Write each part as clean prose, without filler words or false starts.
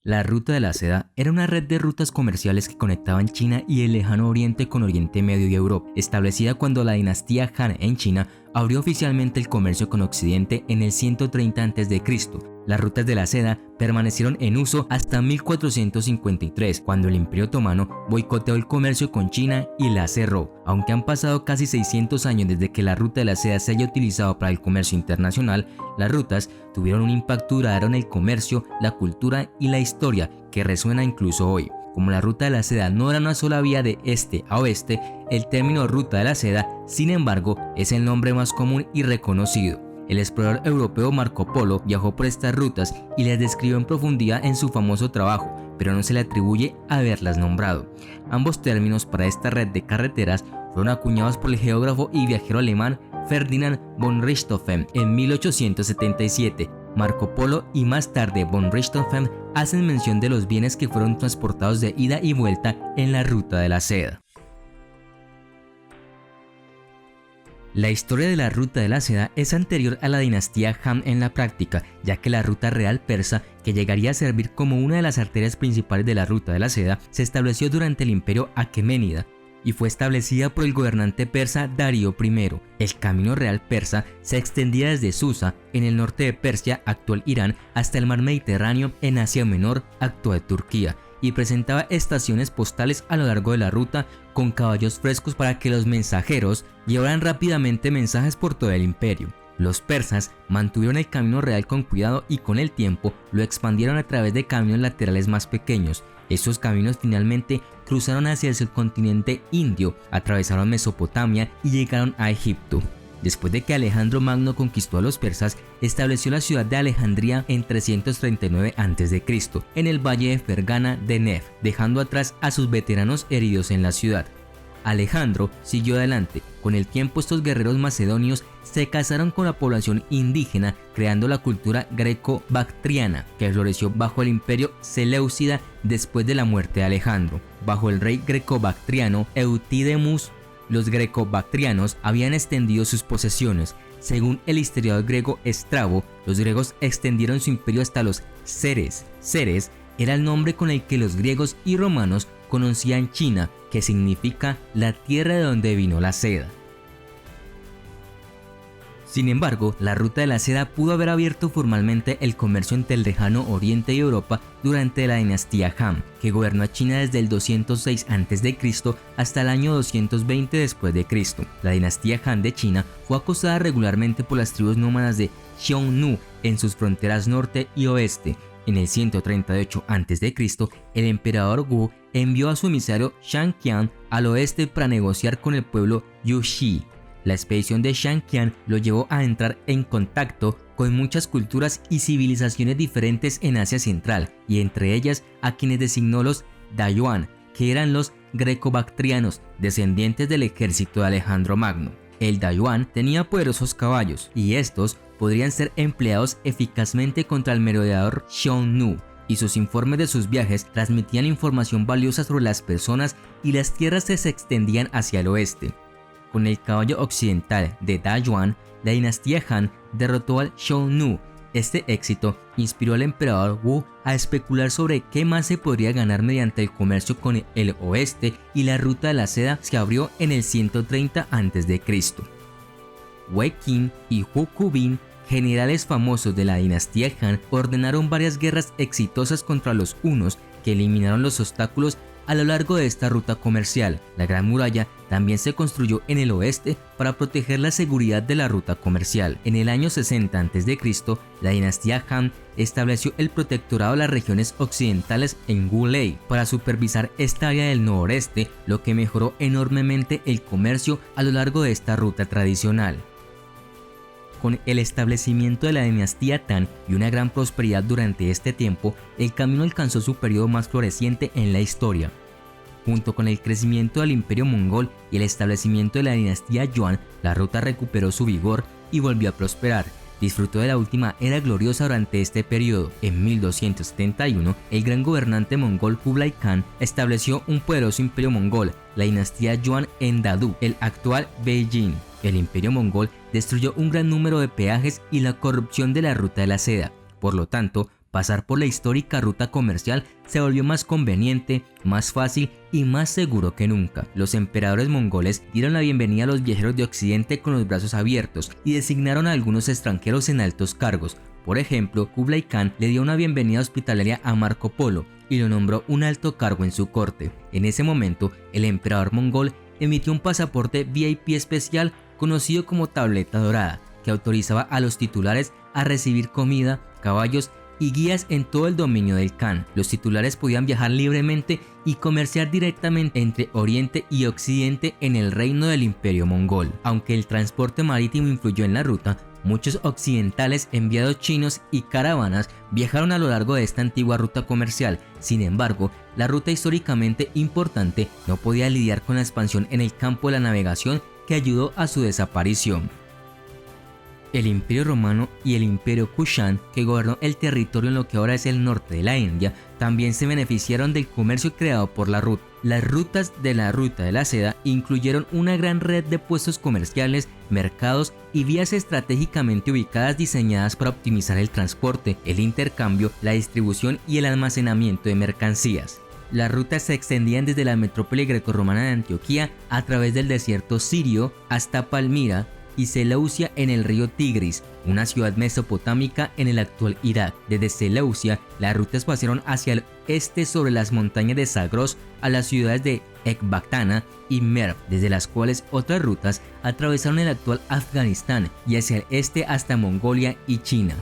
La Ruta de la Seda era una red de rutas comerciales que conectaban China y el lejano oriente con Oriente Medio y Europa, establecida cuando la dinastía Han en China abrió oficialmente el comercio con Occidente en el 130 a.C. Las rutas de la seda permanecieron en uso hasta 1453, cuando el Imperio Otomano boicoteó el comercio con China y la cerró. Aunque han pasado casi 600 años desde que la Ruta de la Seda se haya utilizado para el comercio internacional, las rutas tuvieron un impacto duradero en el comercio, la cultura y la historia que resuena incluso hoy. Como la Ruta de la Seda no era una sola vía de este a oeste, el término Ruta de la Seda, sin embargo, es el nombre más común y reconocido. El explorador europeo Marco Polo viajó por estas rutas y las describió en profundidad en su famoso trabajo, pero no se le atribuye haberlas nombrado. Ambos términos para esta red de carreteras fueron acuñados por el geógrafo y viajero alemán Ferdinand von Richthofen en 1877. Marco Polo y más tarde von Richthofen hacen mención de los bienes que fueron transportados de ida y vuelta en la Ruta de la Seda. La historia de la Ruta de la Seda es anterior a la dinastía Han en la práctica, ya que la ruta real persa, que llegaría a servir como una de las arterias principales de la Ruta de la Seda, se estableció durante el Imperio Aqueménida y fue establecida por el gobernante persa Darío I. El camino real persa se extendía desde Susa, en el norte de Persia, actual Irán, hasta el mar Mediterráneo, en Asia Menor, actual Turquía, y presentaba estaciones postales a lo largo de la ruta con caballos frescos para que los mensajeros llevaran rápidamente mensajes por todo el imperio. Los persas mantuvieron el camino real con cuidado y con el tiempo lo expandieron a través de caminos laterales más pequeños. Estos caminos finalmente cruzaron hacia el subcontinente indio, atravesaron Mesopotamia y llegaron a Egipto. Después de que Alejandro Magno conquistó a los persas, estableció la ciudad de Alejandría en 339 a.C. en el valle de Fergana de Nef, dejando atrás a sus veteranos heridos en la ciudad. Alejandro siguió adelante. Con el tiempo, estos guerreros macedonios se casaron con la población indígena, creando la cultura greco-bactriana, que floreció bajo el imperio seleucida después de la muerte de Alejandro. Bajo el rey greco-bactriano Eutidemus, los greco-bactrianos habían extendido sus posesiones. Según el historiador griego Estrabo, los griegos extendieron su imperio hasta los Ceres. Ceres era el nombre con el que los griegos y romanos conocían China, que significa la tierra de donde vino la seda. Sin embargo, la Ruta de la Seda pudo haber abierto formalmente el comercio entre el lejano Oriente y Europa durante la dinastía Han, que gobernó a China desde el 206 a.C. hasta el año 220 después de Cristo. La dinastía Han de China fue acosada regularmente por las tribus nómadas de Xiongnu en sus fronteras norte y oeste. En el 138 a.C., el emperador Wu envió a su emisario Shang Qian al oeste para negociar con el pueblo Yuxi. La expedición de Shang Qian lo llevó a entrar en contacto con muchas culturas y civilizaciones diferentes en Asia Central, y entre ellas a quienes designó los Dayuan, que eran los greco-bactrianos, descendientes del ejército de Alejandro Magno. El Dayuan tenía poderosos caballos, y estos podrían ser empleados eficazmente contra el merodeador Xiongnu, y sus informes de sus viajes transmitían información valiosa sobre las personas y las tierras que se extendían hacia el oeste. Con el caballo occidental de Dayuan, la dinastía Han derrotó al Xiongnu. Este éxito inspiró al emperador Wu a especular sobre qué más se podría ganar mediante el comercio con el oeste, y la Ruta de la Seda se abrió en el 130 a.C. Wei Qin y Hu Kubin, generales famosos de la dinastía Han, ordenaron varias guerras exitosas contra los hunos, que eliminaron los obstáculos a lo largo de esta ruta comercial. La Gran Muralla también se construyó en el oeste para proteger la seguridad de la ruta comercial. En el año 60 a.C., la dinastía Han estableció el protectorado de las regiones occidentales en Wulei para supervisar esta área del noroeste, lo que mejoró enormemente el comercio a lo largo de esta ruta tradicional. Con el establecimiento de la dinastía Tang y una gran prosperidad durante este tiempo, el camino alcanzó su periodo más floreciente en la historia. Junto con el crecimiento del imperio mongol y el establecimiento de la dinastía Yuan, la ruta recuperó su vigor y volvió a prosperar. Disfrutó de la última era gloriosa durante este periodo. En 1271, el gran gobernante mongol Kublai Khan estableció un poderoso imperio mongol, la dinastía Yuan en Dadu, el actual Beijing. El imperio mongol destruyó un gran número de peajes y la corrupción de la Ruta de la Seda. Por lo tanto, pasar por la histórica ruta comercial se volvió más conveniente, más fácil y más seguro que nunca. Los emperadores mongoles dieron la bienvenida a los viajeros de Occidente con los brazos abiertos y designaron a algunos extranjeros en altos cargos. Por ejemplo, Kublai Khan le dio una bienvenida hospitalaria a Marco Polo y lo nombró un alto cargo en su corte. En ese momento, el emperador mongol emitió un pasaporte VIP especial conocido como tableta dorada, que autorizaba a los titulares a recibir comida, caballos y guías en todo el dominio del Khan. Los titulares podían viajar libremente y comerciar directamente entre Oriente y Occidente en el reino del Imperio Mongol. Aunque el transporte marítimo influyó en la ruta, muchos occidentales, enviados chinos y caravanas viajaron a lo largo de esta antigua ruta comercial. Sin embargo, la ruta históricamente importante no podía lidiar con la expansión en el campo de la navegación que ayudó a su desaparición. El Imperio Romano y el Imperio Kushan, que gobernó el territorio en lo que ahora es el norte de la India, también se beneficiaron del comercio creado por la ruta. Las rutas de la Ruta de la Seda incluyeron una gran red de puestos comerciales, mercados y vías estratégicamente ubicadas diseñadas para optimizar el transporte, el intercambio, la distribución y el almacenamiento de mercancías. Las rutas se extendían desde la metrópoli grecorromana de Antioquía a través del desierto sirio hasta Palmira y Seleucia en el río Tigris, una ciudad mesopotámica en el actual Irak. Desde Seleucia, las rutas pasaron hacia el este sobre las montañas de Zagros a las ciudades de Ecbatana y Merv, desde las cuales otras rutas atravesaron el actual Afganistán y hacia el este hasta Mongolia y China.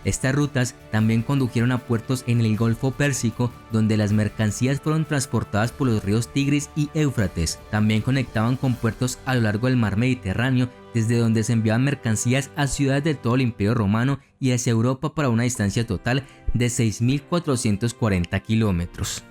Estas rutas también condujeron a puertos en el Golfo Pérsico, donde las mercancías fueron transportadas por los ríos Tigris y Éufrates. También conectaban con puertos a lo largo del mar Mediterráneo, desde donde se enviaban mercancías a ciudades de todo el Imperio Romano y hacia Europa para una distancia total de 6.440 kilómetros.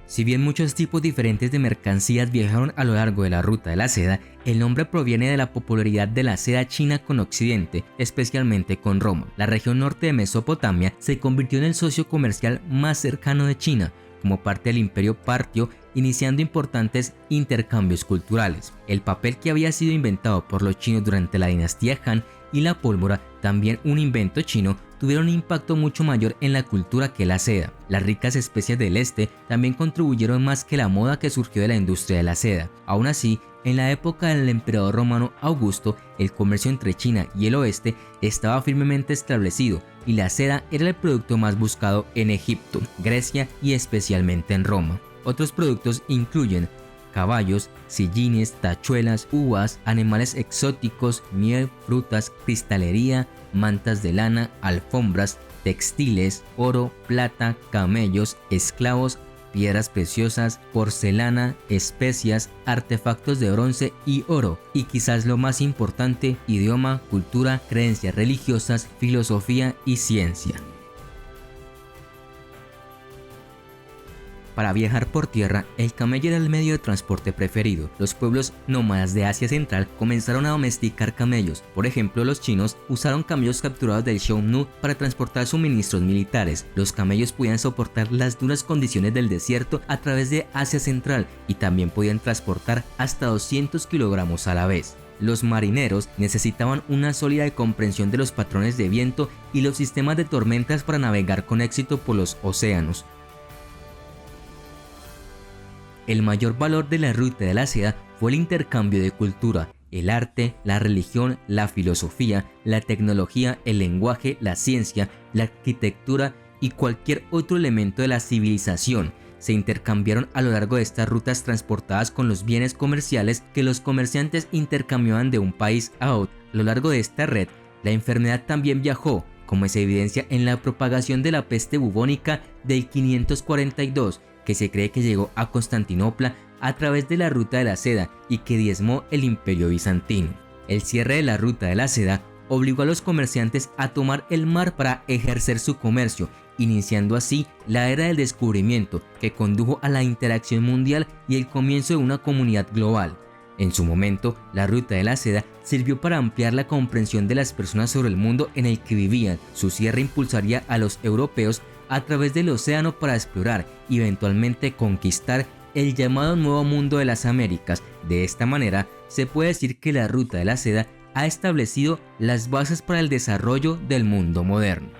Si bien muchos tipos diferentes de mercancías viajaron a lo largo de la Ruta de la Seda, el nombre proviene de la popularidad de la seda china con Occidente, especialmente con Roma. La región norte de Mesopotamia se convirtió en el socio comercial más cercano de China, como parte del Imperio Partio, iniciando importantes intercambios culturales. El papel que había sido inventado por los chinos durante la dinastía Han y la pólvora, también un invento chino, tuvieron un impacto mucho mayor en la cultura que la seda. Las ricas especias del este también contribuyeron más que la moda que surgió de la industria de la seda. Aún así, en la época del emperador romano Augusto, el comercio entre China y el oeste estaba firmemente establecido y la seda era el producto más buscado en Egipto, Grecia y especialmente en Roma. Otros productos incluyen caballos, sillines, tachuelas, uvas, animales exóticos, miel, frutas, cristalería, mantas de lana, alfombras, textiles, oro, plata, camellos, esclavos, piedras preciosas, porcelana, especias, artefactos de bronce y oro, y quizás lo más importante, idioma, cultura, creencias religiosas, filosofía y ciencia. Para viajar por tierra, el camello era el medio de transporte preferido. Los pueblos nómadas de Asia Central comenzaron a domesticar camellos. Por ejemplo, los chinos usaron camellos capturados del Xiongnu para transportar suministros militares. Los camellos podían soportar las duras condiciones del desierto a través de Asia Central y también podían transportar hasta 200 kilogramos a la vez. Los marineros necesitaban una sólida comprensión de los patrones de viento y los sistemas de tormentas para navegar con éxito por los océanos. El mayor valor de la Ruta de la Seda fue el intercambio de cultura, el arte, la religión, la filosofía, la tecnología, el lenguaje, la ciencia, la arquitectura y cualquier otro elemento de la civilización. Se intercambiaron a lo largo de estas rutas transportadas con los bienes comerciales que los comerciantes intercambiaban de un país a otro. A lo largo de esta red, la enfermedad también viajó, como se evidencia en la propagación de la peste bubónica del 542, que se cree que llegó a Constantinopla a través de la Ruta de la Seda y que diezmó el Imperio Bizantino. El cierre de la Ruta de la Seda obligó a los comerciantes a tomar el mar para ejercer su comercio, iniciando así la era del descubrimiento que condujo a la interacción mundial y el comienzo de una comunidad global. En su momento, la Ruta de la Seda sirvió para ampliar la comprensión de las personas sobre el mundo en el que vivían. Su cierre impulsaría a los europeos a través del océano para explorar y eventualmente conquistar el llamado Nuevo Mundo de las Américas. De esta manera, se puede decir que la Ruta de la Seda ha establecido las bases para el desarrollo del mundo moderno.